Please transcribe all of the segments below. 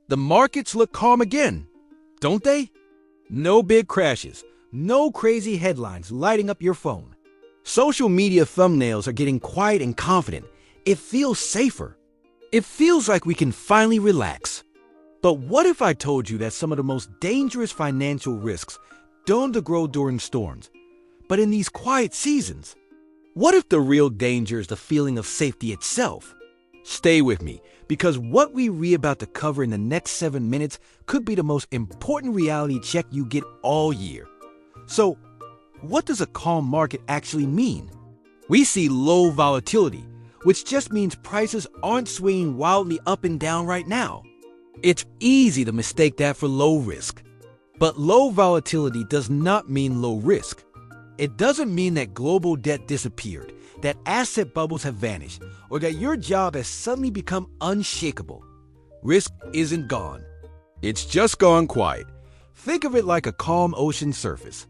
The markets look calm again, don't they? No big crashes, no crazy headlines lighting up your phone. Social media thumbnails are getting quiet and confident. It feels safer. It feels like we can finally relax. But what if I told you that some of the most dangerous financial risks don't grow during storms, but in these quiet seasons? What if the real danger is the feeling of safety itself? Stay with me, because what we're about to cover in the next 7 minutes could be the most important reality check you get all year. So, what does a calm market actually mean? We see low volatility, which just means prices aren't swinging wildly up and down right now. It's easy to mistake that for low risk. But low volatility does not mean low risk. It doesn't mean that global debt disappeared, that asset bubbles have vanished, or that your job has suddenly become unshakable. Risk isn't gone. It's just gone quiet. Think of it like a calm ocean surface.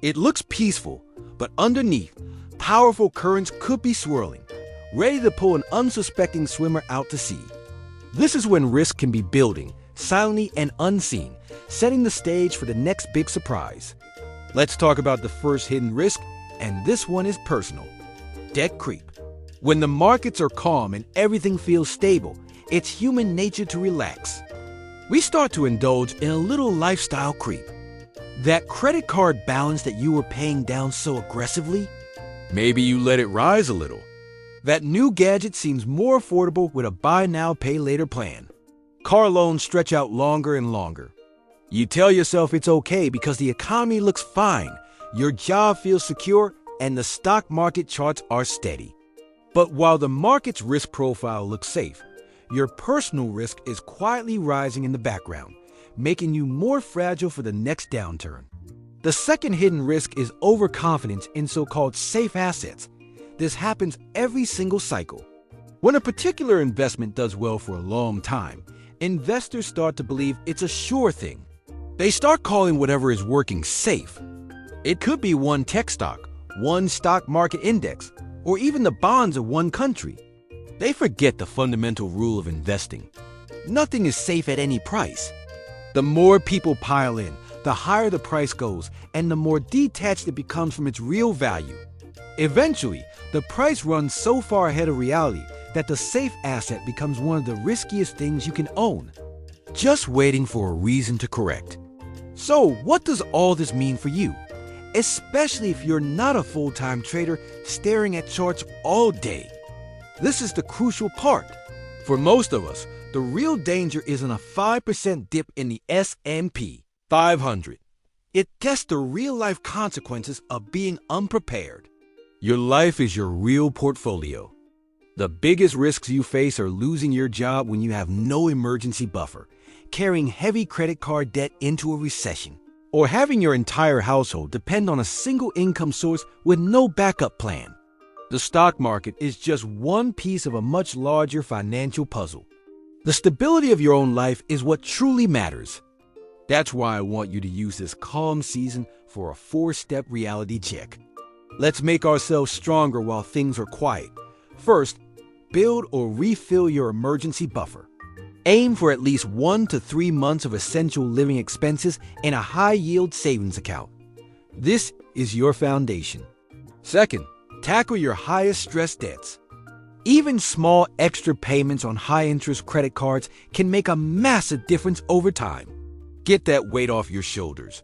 It looks peaceful, but underneath, powerful currents could be swirling, ready to pull an unsuspecting swimmer out to sea. This is when risk can be building, silently and unseen, setting the stage for the next big surprise. Let's talk about the first hidden risk, and this one is personal. Debt creep. When the markets are calm and everything feels stable, it's human nature to relax. We start to indulge in a little lifestyle creep. That credit card balance that you were paying down so aggressively, maybe you let it rise a little. That new gadget seems more affordable with a buy now, pay later plan. Car loans stretch out longer and longer. You tell yourself it's okay because the economy looks fine, your job feels secure, and the stock market charts are steady. But while the market's risk profile looks safe, your personal risk is quietly rising in the background, making you more fragile for the next downturn. The second hidden risk is overconfidence in so-called safe assets. This happens every single cycle. When a particular investment does well for a long time, investors start to believe it's a sure thing. They start calling whatever is working safe. It could be one tech stock, one stock market index, or even the bonds of one country. They forget the fundamental rule of investing. Nothing is safe at any price. The more people pile in, the higher the price goes, and the more detached it becomes from its real value. Eventually, the price runs so far ahead of reality that the safe asset becomes one of the riskiest things you can own, just waiting for a reason to correct. So, what does all this mean for you? Especially if you're not a full-time trader staring at charts all day. This is the crucial part. For most of us, the real danger isn't a 5% dip in the S&P 500. It tests the real-life consequences of being unprepared. Your life is your real portfolio. The biggest risks you face are losing your job when you have no emergency buffer, carrying heavy credit card debt into a recession, or having your entire household depend on a single income source with no backup plan. The stock market is just one piece of a much larger financial puzzle. The stability of your own life is what truly matters. That's why I want you to use this calm season for a 4-step reality check. Let's make ourselves stronger while things are quiet. First, build or refill your emergency buffer. Aim for at least 1 to 3 months of essential living expenses in a high-yield savings account. This is your foundation. Second, tackle your highest stress debts. Even small extra payments on high-interest credit cards can make a massive difference over time. Get that weight off your shoulders.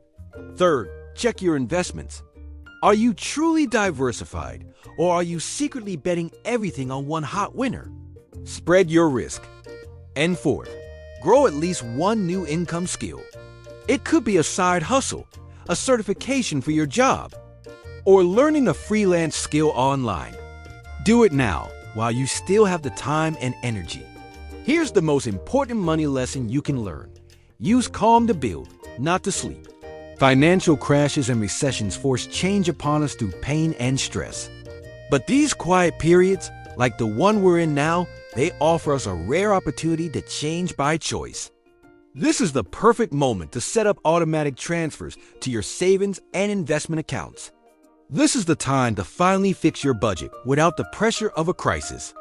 Third, check your investments. Are you truly diversified, or are you secretly betting everything on one hot winner? Spread your risk. And fourth, grow at least one new income skill. It could be a side hustle, a certification for your job, or learning a freelance skill online. Do it now while you still have the time and energy. Here's the most important money lesson you can learn. Use calm to build, not to sleep. Financial crashes and recessions force change upon us through pain and stress. But these quiet periods, like the one we're in now, they offer us a rare opportunity to change by choice. This is the perfect moment to set up automatic transfers to your savings and investment accounts. This is the time to finally fix your budget without the pressure of a crisis.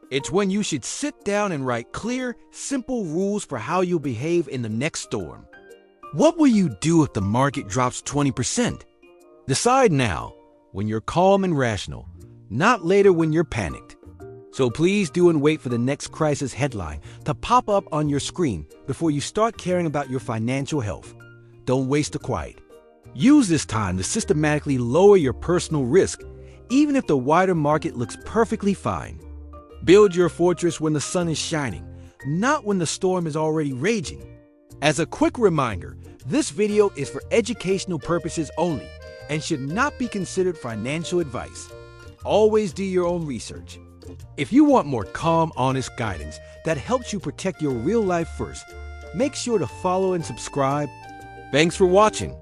It's when you should sit down and write clear, simple rules for how you'll behave in the next storm. What will you do if the market drops 20%? Decide now, when you're calm and rational, not later when you're panicked. So please do and wait for the next crisis headline to pop up on your screen before you start caring about your financial health. Don't waste the quiet. Use this time to systematically lower your personal risk, even if the wider market looks perfectly fine. Build your fortress when the sun is shining, not when the storm is already raging. As a quick reminder, this video is for educational purposes only and should not be considered financial advice. Always do your own research. If you want more calm, honest guidance that helps you protect your real life first, make sure to follow and subscribe. Thanks for watching.